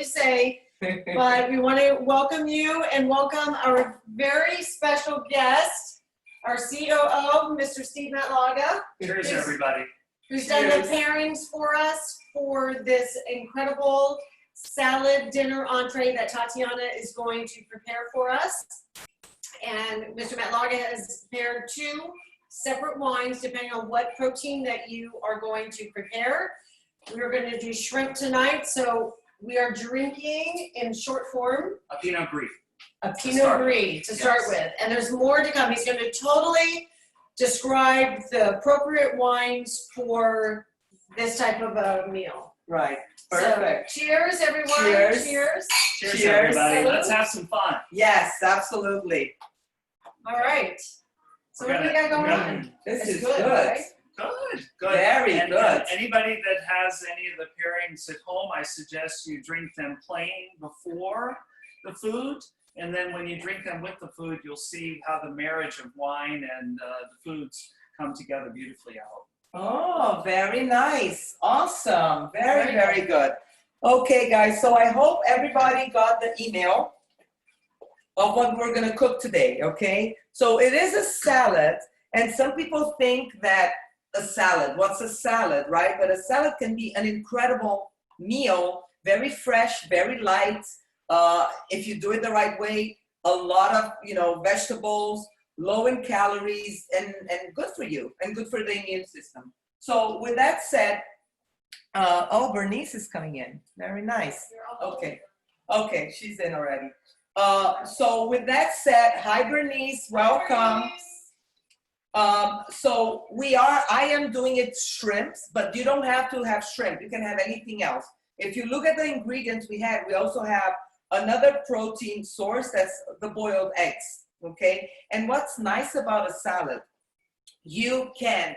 you say, but we want to welcome you and welcome our very special guest, our COO, Mr. Steve Matlaga. Cheers, everybody. Who's done the pairings for us for this incredible salad dinner entree that Tatiana is going to prepare for us. And Mr. Matlaga has prepared 2 separate wines depending on what protein that you are going to prepare. We are going to do shrimp tonight, so we are drinking in short form A Pinot Gris. a Pinot Gris to start with, and there's more to come. He's going to totally describe the appropriate wines for this type of a meal. Right. Perfect. So, cheers, everyone. Cheers. Cheers. Cheers, Cheers. everybody. Salute. Let's have some fun. Yes, absolutely. All right. So what do we got going on? This It's is good, good. right? Good, good. Very And good. Anybody that has any of the pairings at home, I suggest you drink them plain before the food. And then when you drink them with the food, you'll see how the marriage of wine and the foods come together beautifully, I hope. Oh, very nice. Awesome. Very, very good. Okay, guys. So I hope everybody got the email of what we're going to cook today, okay? So it is a salad, and some people think that a salad, what's a salad, right? But a salad can be an incredible meal, very fresh, very light. If you do it the right way, a lot of, vegetables, low in calories, and good for you, and good for the immune system. So with that said, Bernice is coming in. Very nice. Okay, she's in already. So with that said, hi Bernice, welcome. So I am doing it shrimps, but you don't have to have shrimp. You can have anything else. If you look at the ingredients we also have another protein source, that's the boiled eggs, okay? And what's nice about a salad, you can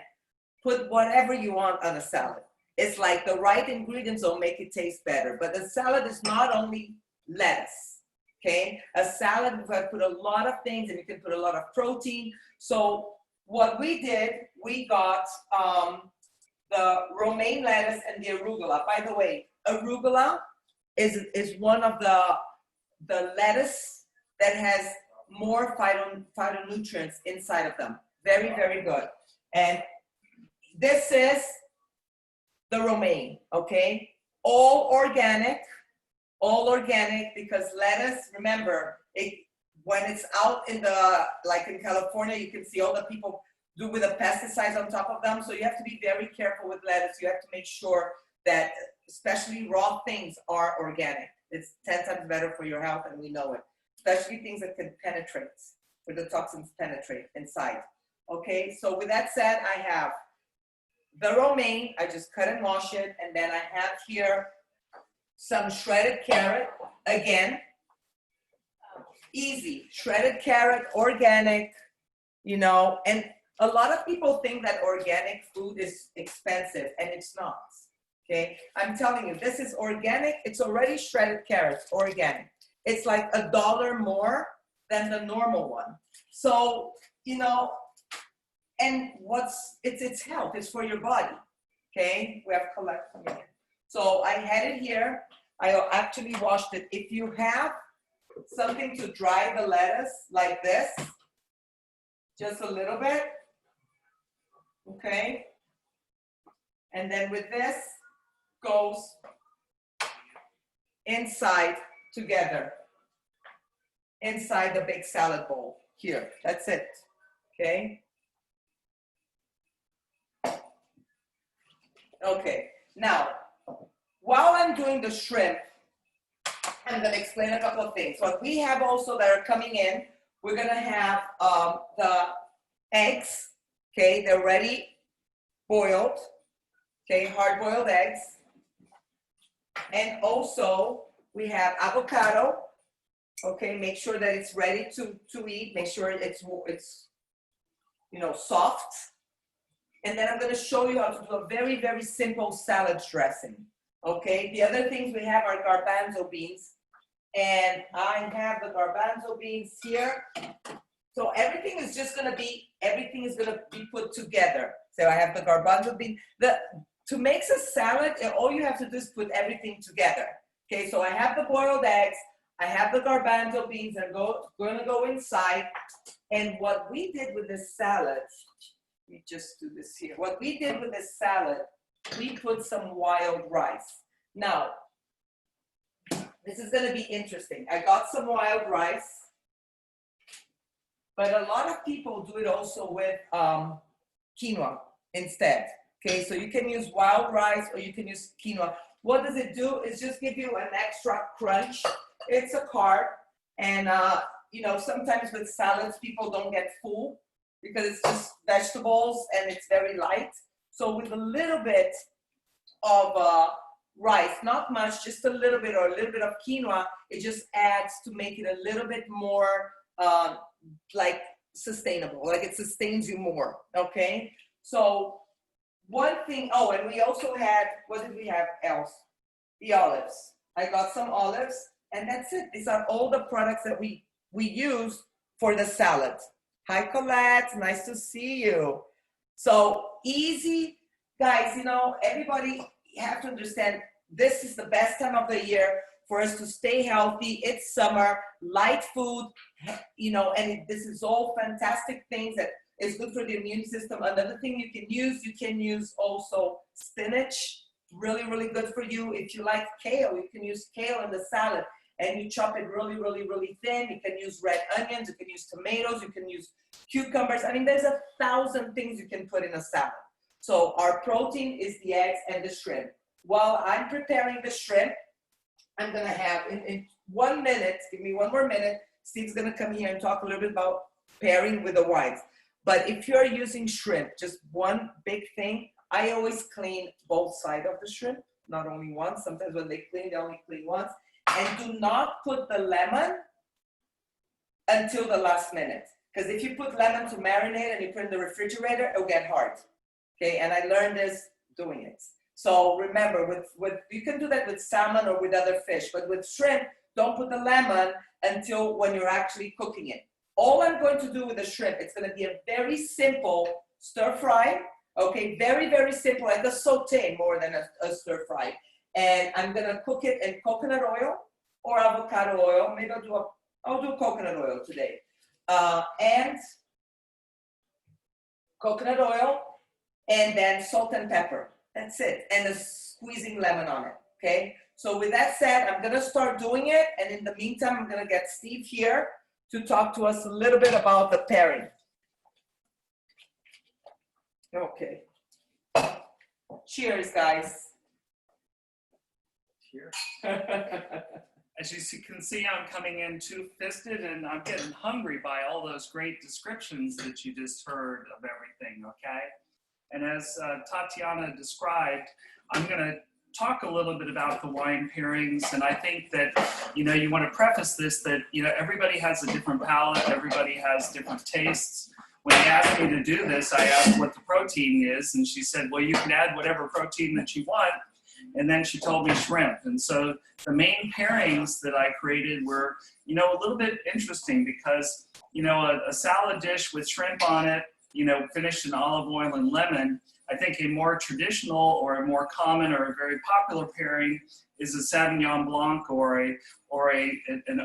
put whatever you want on a salad. It's like the right ingredients will make it taste better. But the salad is not only lettuce, okay? A salad, we can put a lot of things, and you can put a lot of protein. So what we did, we got the romaine lettuce and the arugula. By the way, arugula is one of the lettuce that has more phytonutrients inside of them. Very, very good. And this is the romaine, okay? All organic because lettuce, remember, when it's out in like in California, you can see all the people do with the pesticides on top of them. So you have to be very careful with lettuce. You have to make sure that especially raw things are organic. It's 10 times better for your health, and we know it. Especially things that can penetrate, where the toxins penetrate inside. Okay, so with that said, I have the romaine. I just cut and wash it, and then I have here some shredded carrot. Again, easy. Shredded carrot, organic, and a lot of people think that organic food is expensive, and it's not. Okay, I'm telling you, this is organic. It's already shredded carrots, organic. It's like $1 more than the normal one. So, and it's health, it's for your body. Okay, we have collect coming in. So I had it here. I actually washed it. If you have something to dry the lettuce like this, just a little bit, okay? And then with this, goes inside together, inside the big salad bowl here. That's it, okay? Okay, now, while I'm doing the shrimp, I'm gonna explain a couple of things. What we have also that are coming in, we're gonna have the eggs, okay? They're ready boiled, okay? Hard-boiled eggs. And also, we have avocado, okay? Make sure that it's ready to eat. Make sure it's soft. And then I'm gonna show you how to do a very, very simple salad dressing, okay? The other things we have are garbanzo beans. And I have the garbanzo beans here. So everything is gonna be put together. So I have the garbanzo bean. To make a salad, all you have to do is put everything together. Okay, so I have the boiled eggs, I have the garbanzo beans, I'm gonna go inside. And what we did with this salad, let me just do this here. What we did with this salad, we put some wild rice. Now, this is gonna be interesting. I got some wild rice, but a lot of people do it also with quinoa instead. Okay, so you can use wild rice or you can use quinoa. What does it do? It's just give you an extra crunch. It's a carb, and you know, sometimes with salads, people don't get full because it's just vegetables and it's very light. So with a little bit of rice, not much, just a little bit or a little bit of quinoa, it just adds to make it a little bit more like sustainable, like it sustains you more, okay? So one thing, oh, and we also had, what did we have else? The olives. I got some olives, and that's it. These are all the products that we use for the salad. Hi, Colette, nice to see you. So easy, guys, you know, everybody have to understand this is the best time of the year for us to stay healthy. It's summer, light food, you know, and this is all fantastic things that is good for the immune system. Another thing you can use also spinach, really, really good for you. If you like kale, you can use kale in the salad and you chop it really, really, really thin. You can use red onions, you can use tomatoes, you can use cucumbers. I mean, there's 1,000 things you can put in a salad. So our protein is the eggs and the shrimp. While I'm preparing the shrimp, I'm gonna have, in 1 minute, give me 1 more minute, Steve's gonna come here and talk a little bit about pairing with the wines. But if you're using shrimp, just one big thing, I always clean both sides of the shrimp, not only one. Sometimes when they clean, they only clean once. And do not put the lemon until the last minute. Because if you put lemon to marinate and you put it in the refrigerator, it'll get hard. Okay, and I learned this doing it. So remember, with you can do that with salmon or with other fish, but with shrimp, don't put the lemon until when you're actually cooking it. All I'm going to do with the shrimp, it's going to be a very simple stir fry. Okay, very, very simple, like a saute more than a stir fry. And I'm going to cook it in coconut oil or avocado oil. Maybe I'll do coconut oil today. And coconut oil, and then salt and pepper. That's it. And a squeezing lemon on it, okay? So with that said, I'm gonna start doing it. And in the meantime, I'm gonna get Steve here to talk to us a little bit about the pairing. Okay. Cheers, guys. Cheers. As you can see, I'm coming in two-fisted, and I'm getting hungry by all those great descriptions that you just heard of everything, okay? And as Tatiana described, I'm going to talk a little bit about the wine pairings, and I think that, you know, you want to preface this that, you know, everybody has a different palate, everybody has different tastes. When they asked me to do this, I asked what the protein is, and she said, well, you can add whatever protein that you want. And then she told me shrimp. And so the main pairings that I created were, you know, a little bit interesting because, you know, a salad dish with shrimp on it, you know, finished in olive oil and lemon. I think a more traditional or a more common or a very popular pairing is a Sauvignon Blanc or an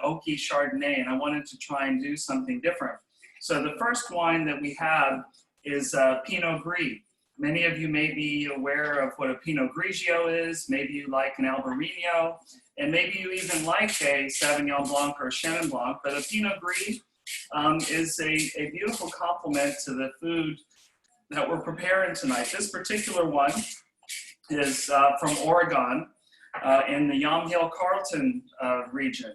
oaky Chardonnay. And I wanted to try and do something different. So the first wine that we have is Pinot Gris. Many of you may be aware of what a Pinot Grigio is. Maybe you like an Albarino, and maybe you even like a Sauvignon Blanc or a Chenin Blanc. But a Pinot Gris is a beautiful complement to the food that we're preparing tonight. This particular one is from Oregon in the Yamhill Carlton region.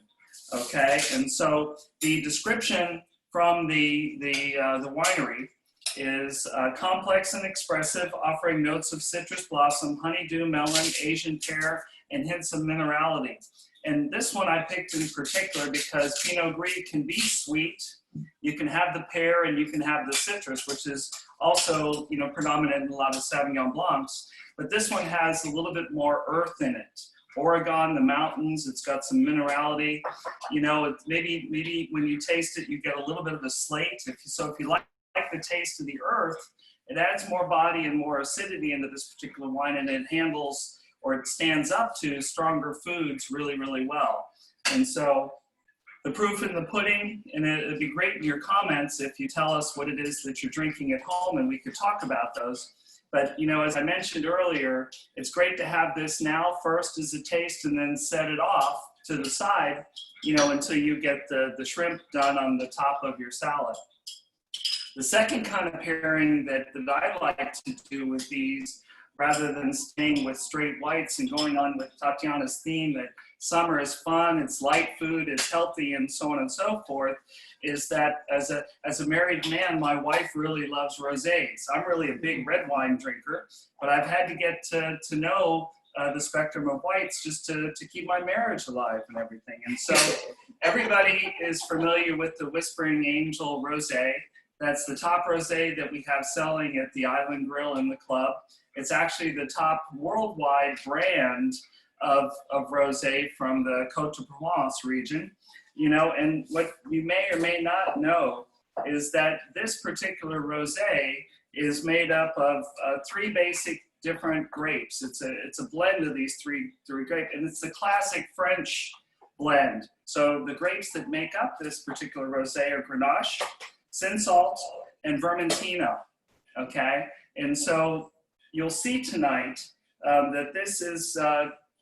Okay, and so the description from the winery is complex and expressive, offering notes of citrus blossom, honeydew, melon, Asian pear, and hints of minerality. And this one I picked in particular because Pinot Gris can be sweet. You can have the pear and you can have the citrus, which is also, you know, predominant in a lot of Sauvignon Blancs. But this one has a little bit more earth in it. Oregon, the mountains, it's got some minerality. You know, maybe when you taste it, you get a little bit of a slate. If you like the taste of the earth, it adds more body and more acidity into this particular wine, and it handles or it stands up to stronger foods really, really well. And so the proof in the pudding, and it'd be great in your comments if you tell us what it is that you're drinking at home, and we could talk about those. But, you know, as I mentioned earlier, it's great to have this now first as a taste and then set it off to the side, you know, until you get the shrimp done on the top of your salad. The second kind of pairing that I like to do with these, rather than staying with straight whites and going on with Tatiana's theme that summer is fun, it's light food, it's healthy, and so on and so forth, is that as a married man, my wife really loves rosés. I'm really a big red wine drinker, but I've had to get to know the spectrum of whites just to keep my marriage alive and everything. And so everybody is familiar with the Whispering Angel Rosé. That's the top rosé that we have selling at the Island Grill in the club. It's actually the top worldwide brand of rosé from the Côte de Provence region. You know, and what you may or may not know is that this particular rosé is made up of three basic different grapes. It's a blend of these three grapes, and it's the classic French blend. So the grapes that make up this particular rosé are Grenache, Cinsault, and Vermentino. Okay, and so you'll see tonight that this is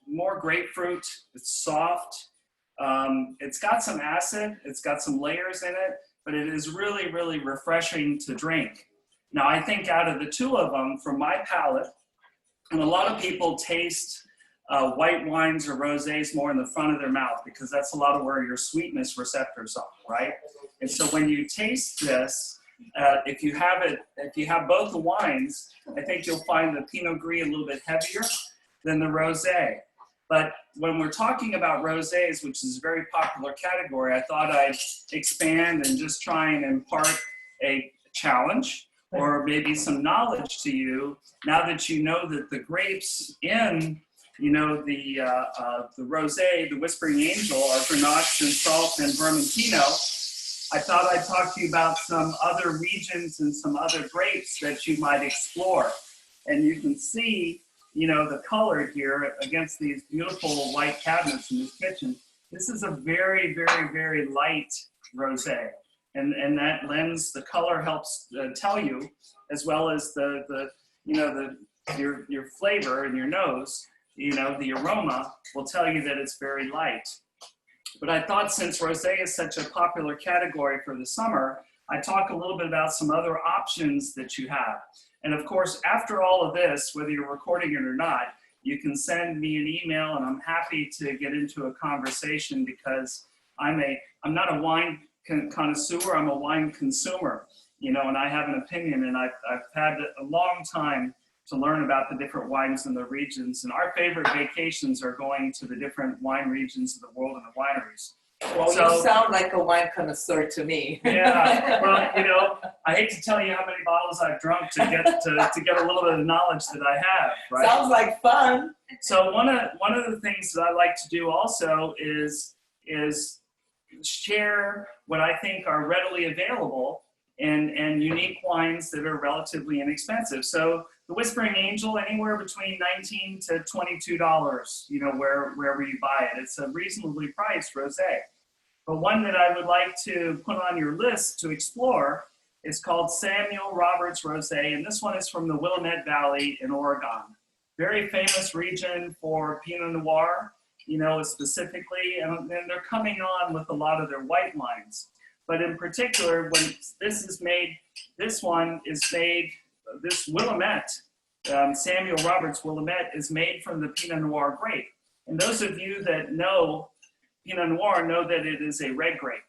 more grapefruit. It's soft. It's got some acid. It's got some layers in it, but it is really, really refreshing to drink. Now, I think out of the two of them, from my palate, and a lot of people taste white wines or rosés more in the front of their mouth because that's a lot of where your sweetness receptors are, right? And so when you taste this, if you have both the wines, I think you'll find the Pinot Gris a little bit heavier than the rosé. But when we're talking about rosés, which is a very popular category, I thought I'd expand and just try and impart a challenge or maybe some knowledge to you now that you know that the grapes in, you know, the rosé, the Whispering Angel, are Grenache, Cinsault, and Vermentino. I thought I'd talk to you about some other regions and some other grapes that you might explore. And you can see, you know, the color here against these beautiful white cabinets in this kitchen. This is a very, very, very light rosé. And that lends, the color helps tell you, as well as your flavor in your nose, you know, the aroma will tell you that it's very light. But I thought since rosé is such a popular category for the summer, I'd talk a little bit about some other options that you have. And of course, after all of this, whether you're recording it or not, you can send me an email and I'm happy to get into a conversation because I'm not a wine connoisseur, I'm a wine consumer, you know, and I have an opinion, and I've had a long time to learn about the different wines in the regions. And our favorite vacations are going to the different wine regions of the world and the wineries. Well, you sound like a wine connoisseur to me. Yeah, well, you know, I hate to tell you how many bottles I've drunk to get a little bit of knowledge that I have, right? Sounds like fun. So one of the things that I like to do also is share what I think are readily available and unique wines that are relatively inexpensive. So the Whispering Angel, anywhere between $19 to $22, you know, wherever you buy it. It's a reasonably priced rosé. But one that I would like to put on your list to explore is called Samuel Roberts Rosé, and this one is from the Willamette Valley in Oregon. Very famous region for Pinot Noir, you know, specifically, and they're coming on with a lot of their white wines. But in particular, when this Willamette, Samuel Roberts Willamette, is made from the Pinot Noir grape. And those of you that know Pinot Noir know that it is a red grape.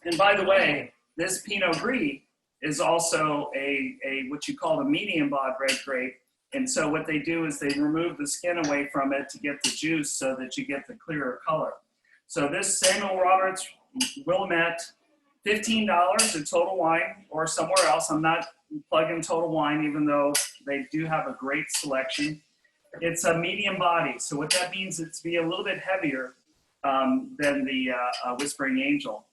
And by the way, this Pinot Gris is also a what you call a medium bod red grape. And so what they do is they remove the skin away from it to get the juice so that you get the clearer color. So this Samuel Roberts Willamette, $15 at Total Wine or somewhere else. I'm not plugging Total Wine, even though they do have a great selection. It's a medium body. So what that means is it's be a little bit heavier than the Whispering Angel.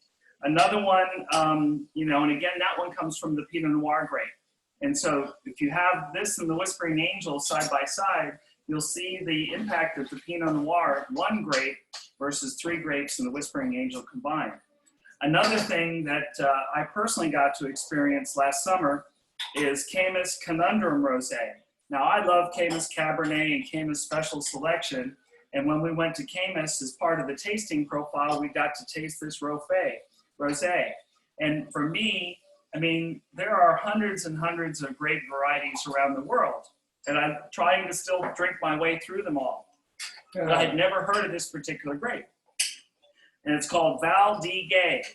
Another one, you know, and again, that one comes from the Pinot Noir grape. And so if you have this and the Whispering Angel side by side, you'll see the impact of the Pinot Noir, 1 grape versus 3 grapes in the Whispering Angel combined. Another thing that I personally got to experience last summer is Caymus Conundrum Rosé. Now, I love Caymus Cabernet and Caymus Special Selection, and when we went to Caymus as part of the tasting profile, we got to taste this rosé. And for me, I mean, there are hundreds and hundreds of grape varieties around the world, and I'm trying to still drink my way through them all. But I had never heard of this particular grape. And it's called Val d'Igues.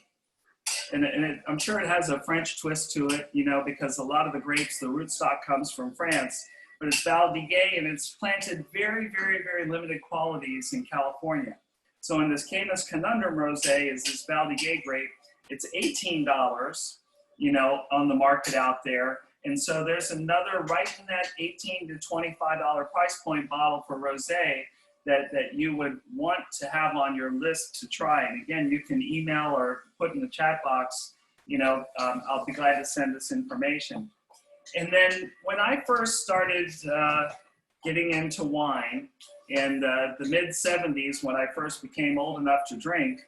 I'm sure it has a French twist to it, you know, because a lot of the grapes, the rootstock comes from France. But it's Val d'Igues, and it's planted very, very, very limited qualities in California. So in this Caymus Conundrum Rosé is this Val d'Igues grape. It's $18, you know, on the market out there. And so there's another right in that $18 to $25 price point bottle for rosé that you would want to have on your list to try. And again, you can email or put in the chat box, you know, I'll be glad to send this information. And then when I first started getting into wine in the mid-70s, when I first became old enough to drink,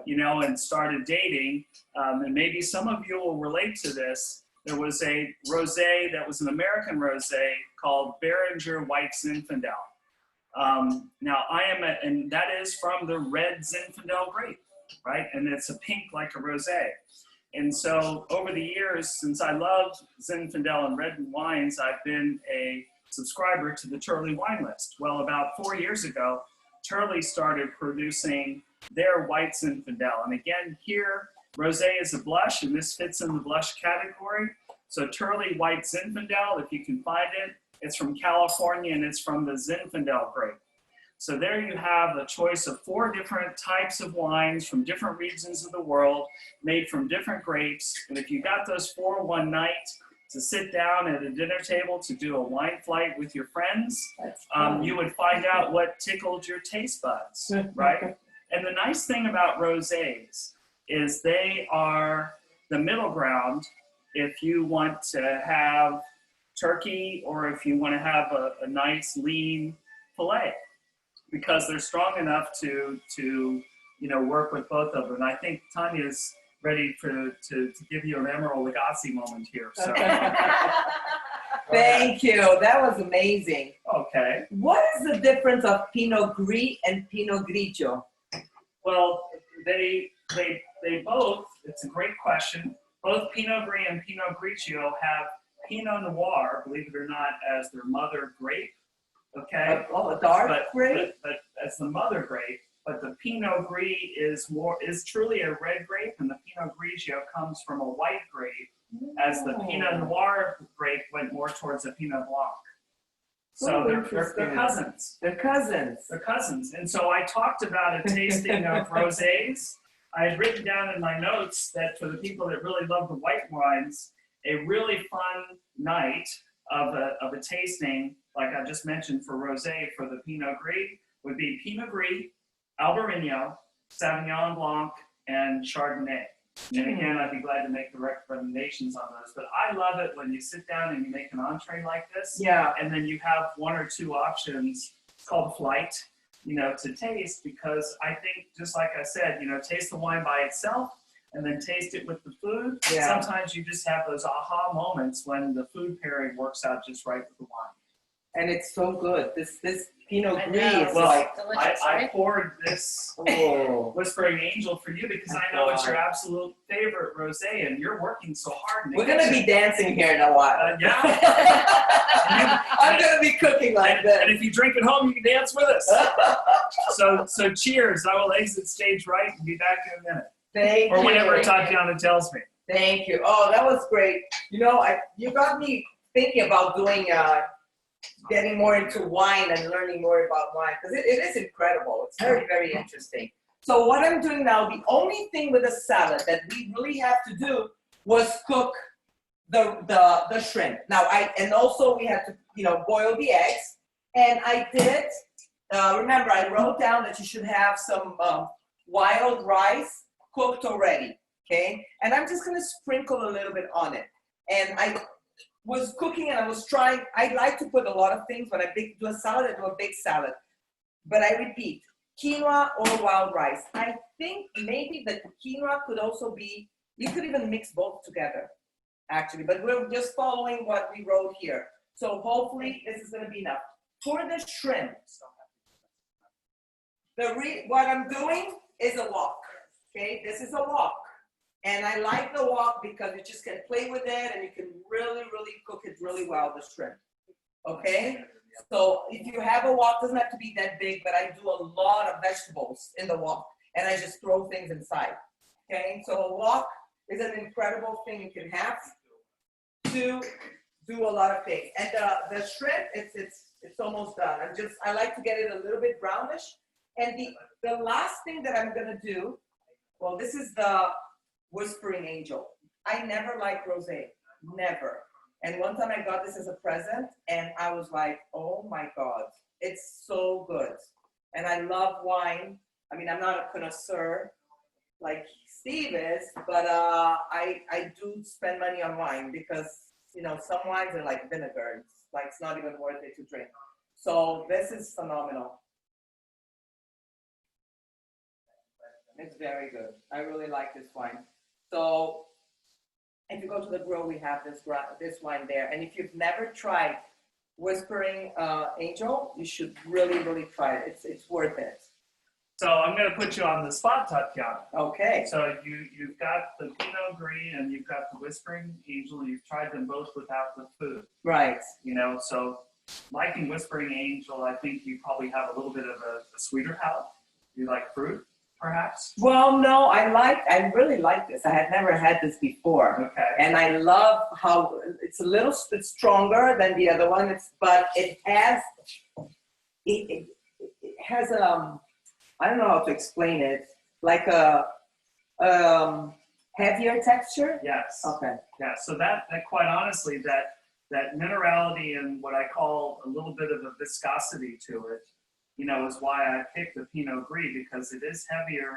you know, and started dating, and maybe some of you will relate to this, there was a rosé that was an American rosé called Beringer White Zinfandel. Now and that is from the red Zinfandel grape, right? And it's a pink like a rosé. And so over the years, since I loved Zinfandel and red wines, I've been a subscriber to the Turley wine list. Well, about 4 years ago, Turley started producing their white Zinfandel. And again, here, rosé is a blush, and this fits in the blush category. So Turley White Zinfandel, if you can find it, it's from California, and it's from the Zinfandel grape. So there you have a choice of 4 different types of wines from different regions of the world, made from different grapes. And if you got those 4 one night to sit down at a dinner table to do a wine flight with your friends, you would find out what tickled your taste buds, right? And the nice thing about rosés is they are the middle ground if you want to have turkey or if you want to have a nice lean filet, because they're strong enough to you know, work with both of them. And I think Tanya's ready to give you an Emeril Lagasse moment here. So Thank you. That was amazing. Okay. What is the difference of Pinot Gris and Pinot Grigio? Well, they both, it's a great question. Both Pinot Gris and Pinot Grigio have Pinot Noir, believe it or not, as their mother grape. Okay. Oh, a dark grape? But as the mother grape. But the Pinot Gris is truly a red grape, and the Pinot Grigio comes from a white grape, as the Pinot Noir grape went more towards a Pinot Blanc. So they're cousins. They're cousins. They're cousins. And so I talked about a tasting of rosés. I had written down in my notes that for the people that really love the white wines, a really fun night of a tasting, like I just mentioned for rosé, for the Pinot Gris, would be Pinot Gris, Albarino, Sauvignon Blanc, and Chardonnay. And again, I'd be glad to make the recommendations on those. But I love it when you sit down and you make an entree like this. Yeah. And then you have 1 or 2 options called flight, you know, to taste, because I think, just like I said, you know, taste the wine by itself and then taste it with the food. Yeah. Sometimes you just have those aha moments when the food pairing works out just right with the wine. And it's so good. This Pinot I Gris know. is Well, like, Delicious, I right? poured this oh. Whispering Angel for you because I know it's your absolute favorite rosé, and you're working so hard. in the We're going to kitchen. be dancing here in a while. Yeah. I'm going to be cooking like And this. if you drink at home, you can dance with us. So cheers. I will exit stage right and be back in a minute. Thank Or you. whenever Tatiana tells me. Thank you. Oh, that was great. You know, you got me thinking about doing, getting more into wine and learning more about wine, because it is incredible. It's very, very interesting. So what I'm doing now, the only thing with a salad that we really have to do was cook the shrimp. Now, and also we had to, you know, boil the eggs. And I did, remember, I wrote down that you should have some wild rice cooked already, okay? And I'm just gonna sprinkle a little bit on it. And was cooking and I was trying, I like to put a lot of things. When I do a salad, I do a big salad. But I repeat, quinoa or wild rice. I think maybe the quinoa could also be, you could even mix both together, actually. But we're just following what we wrote here. So hopefully this is gonna be enough. For the shrimp, what I'm doing is a wok, okay? This is a wok. And I like the wok because you just can play with it and you can really, really cook it really well, the shrimp, okay? So if you have a wok, doesn't have to be that big, but I do a lot of vegetables in the wok and I just throw things inside, okay? So a wok is an incredible thing you can have to do a lot of things. And the shrimp, it's almost done. I like to get it a little bit brownish. And the last thing that I'm gonna do, well, this is the Whispering Angel. I never liked rosé, never. And one time I got this as a present and I was like, oh my God, it's so good. And I love wine. I mean, I'm not a connoisseur like Steve is, but I do spend money on wine because, you know, some wines are like vinegar. It's not even worth it to drink. So this is phenomenal. It's very good. I really like this wine. So if you go to the grill, we have this wine there. And if you've never tried Whispering Angel, you should really, really try it. It's worth it. So I'm going to put you on the spot, Tatiana. Okay. So you've got the Pinot Gris and you've got the Whispering Angel. You've tried them both without the food. Right. You know, so liking Whispering Angel, I think you probably have a little bit of a sweeter palate. You like fruit, perhaps? Well, no, I really like this. I had never had this before. Okay. And I love how it's a little bit stronger than the other one. But it has I don't know how to explain it, like a heavier texture. Yes. Okay. Yeah. So that quite honestly, that minerality and what I call a little bit of a viscosity to it, you know, is why I picked the Pinot Gris, because it is heavier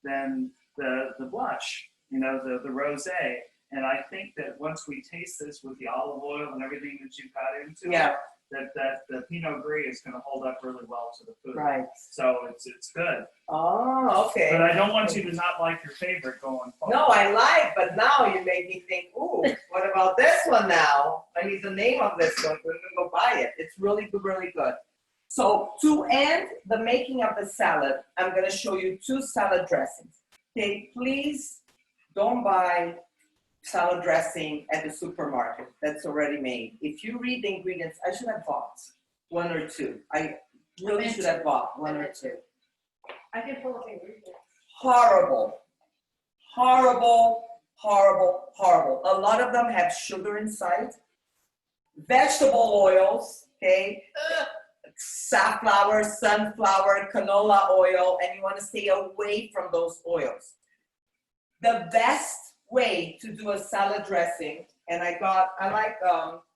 than the blush, you know, the rosé. And I think that once we taste this with the olive oil and everything that you've got into Yeah. it, that the Pinot Gris is going to hold up really well to the food. Right. So it's good. Oh, okay. But I don't want you to not like your favorite going forward. No, I like, but now you made me think, ooh, what about this one now? I need the name of this one. We're gonna go buy it. It's really good, really good. So to end the making of the salad, I'm gonna show you 2 salad dressings. Okay, please don't buy salad dressing at the supermarket that's already made. If you read the ingredients, I should have bought 1 or 2. I really should have bought 1 or 2. I can pull up ingredients. Horrible, horrible, horrible, horrible. A lot of them have sugar inside. Vegetable oils, okay? Safflower, sunflower, canola oil, and you want to stay away from those oils. The best way to do a salad dressing, and I like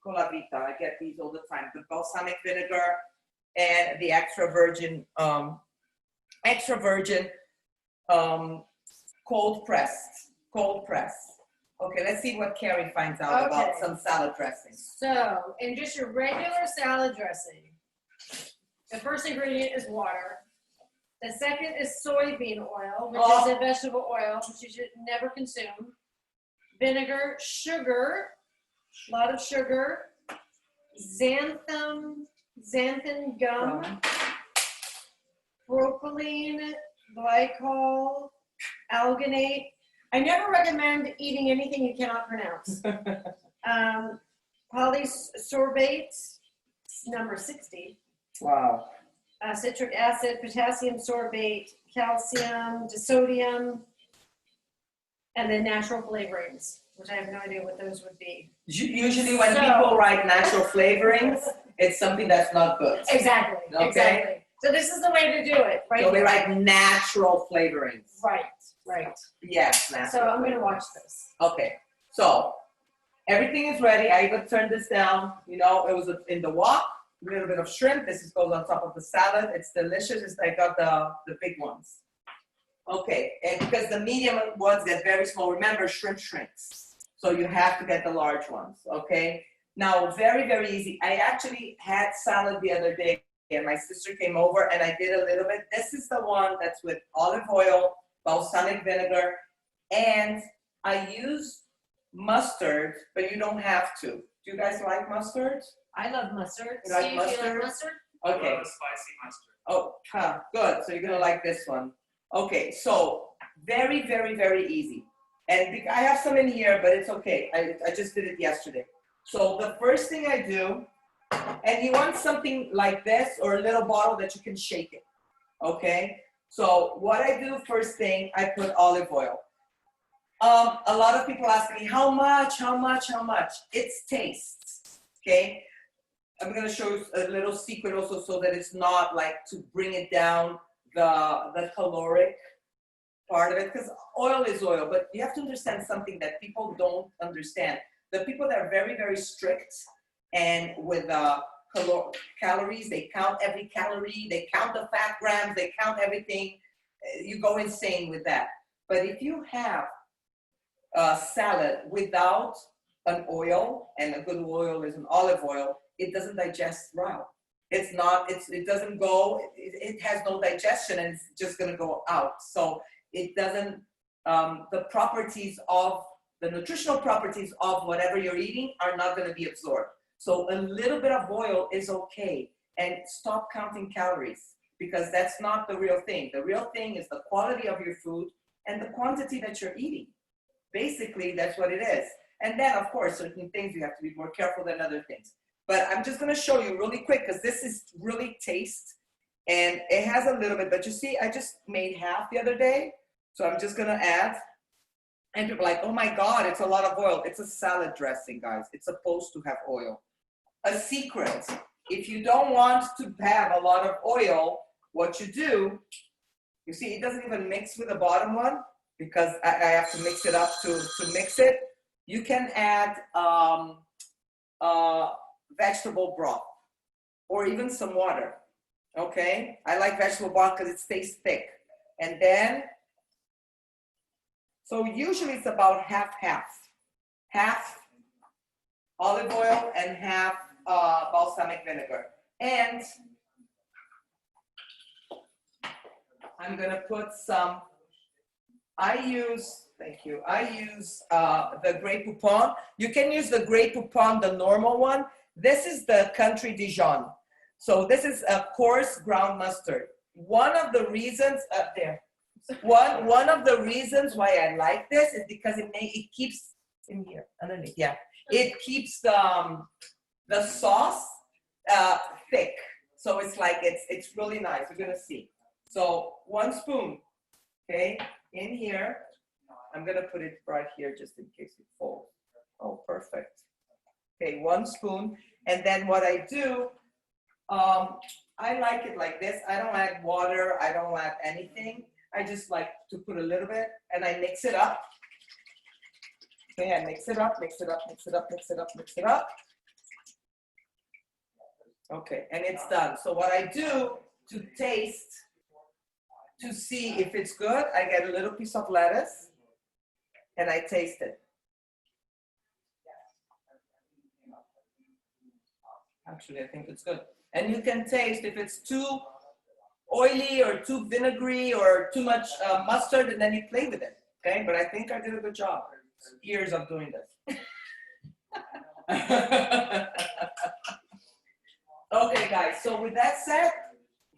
Colavita. I get these all the time. The balsamic vinegar and the extra virgin cold pressed. Okay, let's see what Carrie finds out about Okay. some salad dressing. So, in just your regular salad dressing, the first ingredient is water. The second is soybean oil, which is a vegetable oil, which you should never consume. Vinegar, sugar, a lot of sugar, xanthan gum, propylene glycol, alginate. I never recommend eating anything you cannot pronounce. Polysorbate, number 60. Wow. Citric acid, potassium sorbate, calcium, disodium, and then natural flavorings, which I have no idea what those would be. Usually when So- people write natural flavorings, it's something that's not good. Exactly, Okay. exactly. So this is the way to do it, right? So they here. write natural flavorings. Right, right. Yes, So natural. I'm gonna watch this. Okay, so everything is ready. I even turned this down. You know, it was in the wok. A little bit of shrimp. This goes on top of the salad. It's delicious. I got the big ones. Okay, and because the medium ones get very small. Remember, shrimp shrinks, so you have to get the large ones. Okay. Now, very, very easy. I actually had salad the other day and my sister came over and I did a little bit. This is the one that's with olive oil, balsamic vinegar, and I use mustard, but you don't have to. Do you guys like mustard? I love mustard. You like Steve, do you mustard? like mustard? Okay. I love a spicy mustard. Oh, good. So you're gonna like this one. Okay, so very, very, very easy. And I have some in here, but it's okay. I just did it yesterday. So the first thing I do, and you want something like this or a little bottle that you can shake it, okay? So what I do first thing, I put olive oil. A lot of people ask me, how much? It's taste, okay? I'm gonna show you a little secret also so that it's not like to bring it down the caloric part of it, because oil is oil, but you have to understand something that people don't understand. The people that are very, very strict and with calories, they count every calorie, they count the fat grams, they count everything. You go insane with that. But if you have a salad without an oil, and a good oil is an olive oil, it doesn't digest well. It doesn't go, it has no digestion and it's just gonna go out. So it doesn't, the nutritional properties of whatever you're eating are not gonna be absorbed. So a little bit of oil is okay, and stop counting calories because that's not the real thing. The real thing is the quality of your food and the quantity that you're eating. Basically, that's what it is. And then, of course, certain things you have to be more careful than other things. But I'm just gonna show you really quick because this is really taste and it has a little bit, but you see, I just made half the other day. So I'm just gonna add, and people are like, oh my God, it's a lot of oil. It's a salad dressing, guys. It's supposed to have oil. A secret, if you don't want to have a lot of oil, what you do, you see, it doesn't even mix with the bottom one because I have to mix it up to mix it. You can add vegetable broth or even some water, okay? I like vegetable broth because it stays thick. And then, so usually it's about half olive oil and half balsamic vinegar. And I'm gonna put some, I use the Grey Poupon. You can use the Grey Poupon, the normal one. This is the Country Dijon. So this is a coarse ground mustard. One of the reasons one of the reasons why I like this is because it keeps in here underneath. Yeah, it keeps the sauce thick. So it's like it's really nice. You're gonna see. So 1 spoon, okay, in here. I'm gonna put it right here just in case it falls. Oh, perfect. Okay, 1 spoon. And then what I do, I like it like this. I don't add water. I don't add anything. I just like to put a little bit and I mix it up. Okay, I mix it up. Okay, and it's done. So what I do to taste, to see if it's good, I get a little piece of lettuce and I taste it. Actually, I think it's good. And you can taste if it's too oily or too vinegary or too much mustard, and then you play with it, okay? But I think I did a good job. Years of doing this. Okay, guys, so with that said,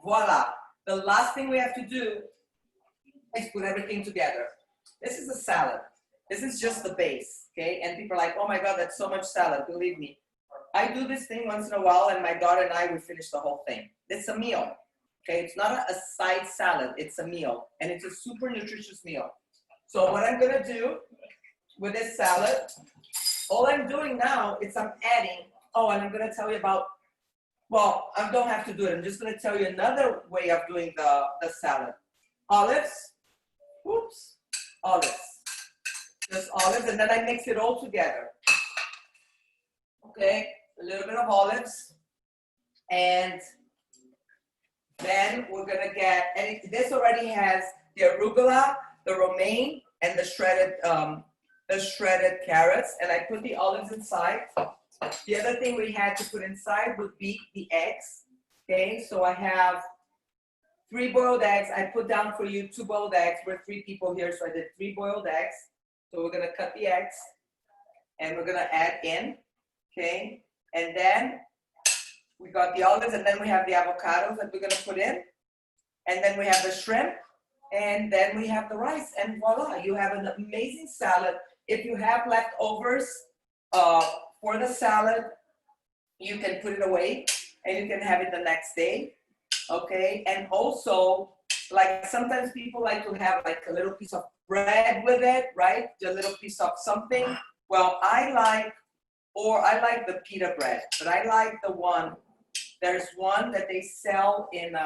voila. The last thing we have to do is put everything together. This is a salad. This is just the base, okay? And people are like, oh my God, that's so much salad. Believe me. I do this thing once in a while, and my daughter and I, we finish the whole thing. It's a meal, okay? It's not a side salad. It's a meal, and it's a super nutritious meal. So what I'm gonna do with this salad, all I'm doing now is I'm adding, oh, and I'm gonna tell you about, well, I don't have to do it. I'm just gonna tell you another way of doing the salad. Olives, olives. Just olives, and then I mix it all together. Okay, a little bit of olives, and then we're gonna get, and this already has the arugula, the romaine, and the shredded carrots, and I put the olives inside. The other thing we had to put inside would be the eggs. Okay, so I have 3 boiled eggs. I put down for you 2 boiled eggs. We're 3 people here, so I did 3 boiled eggs. So we're gonna cut the eggs and we're gonna add in, okay? And then we got the olives, and then we have the avocados that we're gonna put in. And then we have the shrimp, and then we have the rice, and voila, you have an amazing salad. If you have leftovers for the salad, you can put it away and you can have it the next day, okay? And also, like sometimes people like to have like a little piece of bread with it, right? A little piece of something. Well, I like the pita bread, but I like the one, there's one that they sell in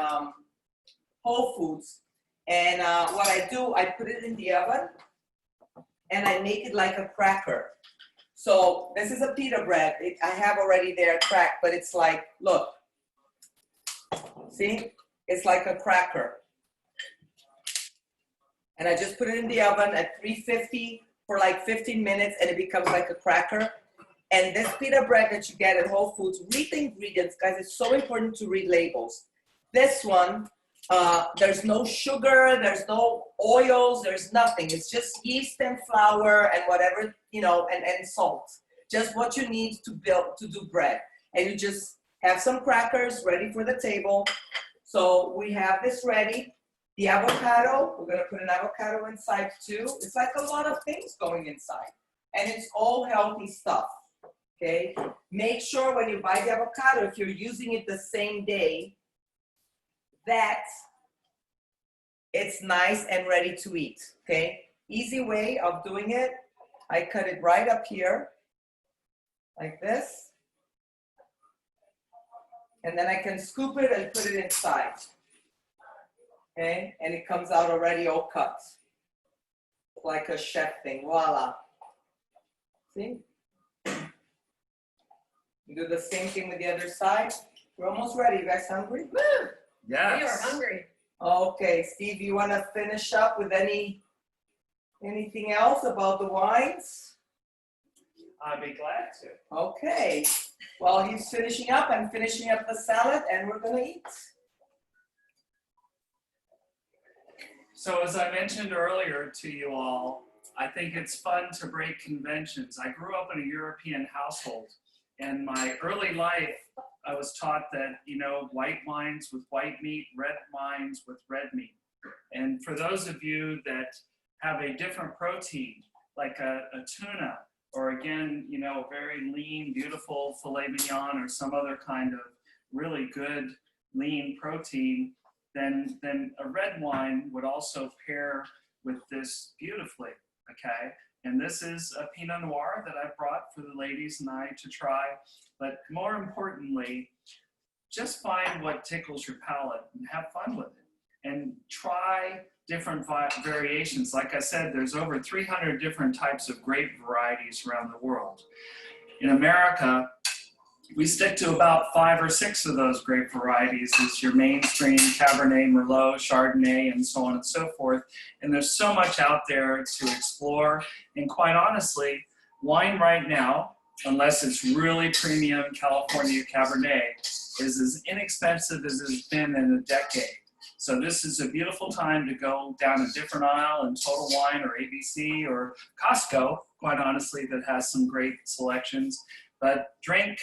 Whole Foods. And what I do, I put it in the oven and I make it like a cracker. So this is a pita bread. I have already there cracked, but it's like, look, see? It's like a cracker. And I just put it in the oven at 350 for like 15 minutes and it becomes like a cracker. And this pita bread that you get at Whole Foods, read the ingredients, guys. It's so important to read labels. This one, there's no sugar, there's no oils, there's nothing. It's just yeast and flour and whatever, you know, and salt. Just what you need to do bread. And you just have some crackers ready for the table. So we have this ready. The avocado, we're gonna put an avocado inside too. It's like a lot of things going inside. And it's all healthy stuff, okay? Make sure when you buy the avocado, if you're using it the same day, that it's nice and ready to eat, okay? Easy way of doing it, I cut it right up here, like this. And then I can scoop it and put it inside. Okay, and it comes out already all cut. Like a chef thing, voila. See? You do the same thing with the other side. We're almost ready. You guys hungry? Woo! Yes. We are hungry. Okay, Steve, you want to finish up with anything else about the wines? I'd be glad to. Okay, well, he's finishing up. I'm finishing up the salad and we're gonna eat. So as I mentioned earlier to you all, I think it's fun to break conventions. I grew up in a European household. In my early life, I was taught that, you know, white wines with white meat, red wines with red meat. And for those of you that have a different protein, like a tuna, or again, you know, a very lean, beautiful filet mignon or some other kind of really good lean protein, then a red wine would also pair with this beautifully, okay? And this is a Pinot Noir that I brought for the ladies and I to try. But more importantly, just find what tickles your palate and have fun with it. And try different variations. Like I said, there's over 300 different types of grape varieties around the world. In America, we stick to about 5 or 6 of those grape varieties as your mainstream Cabernet, Merlot, Chardonnay, and so on and so forth. And there's so much out there to explore. And quite honestly, wine right now, unless it's really premium California Cabernet, is as inexpensive as it's been in a decade. So this is a beautiful time to go down a different aisle in Total Wine or ABC or Costco, quite honestly, that has some great selections. But drink,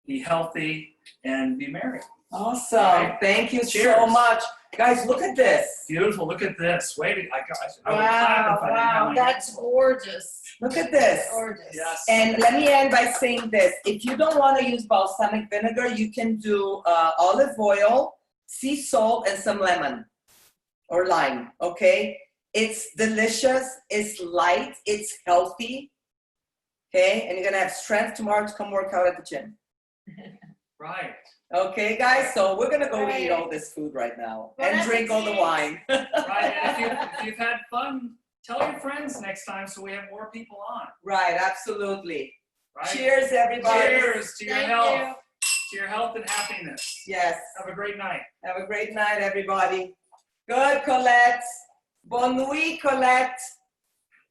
be healthy, and be merry. Awesome. Right. Thank you so Cheers. much. Guys, look at this. Beautiful. Look at this. Wait, I would clap Wow, if I didn't wow, have my- that's gorgeous. Look at this. Gorgeous. Yes. And let me end by saying this. If you don't want to use balsamic vinegar, you can do olive oil, sea salt, and some lemon or lime, okay? It's delicious, it's light, it's healthy, okay? And you're gonna have strength tomorrow to come work out at the gym. Right. Okay, guys, so we're gonna go Right. eat all this food right now Bon and drink all the appetit. wine. Right. And if you've had fun, tell your friends next time so we have more people on. Right, absolutely. Right. Cheers, everybody. Cheers to your Thank health. you. To your health and happiness. Yes. Have a great night. Have a great night, everybody. Good, Colette. Bonne nuit, Colette.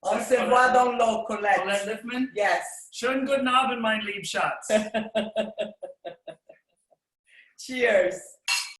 On se voit dans l'eau, Colette. Colette Liffman. Yes. Schönen guten Abend, mein Liebschatz. Cheers.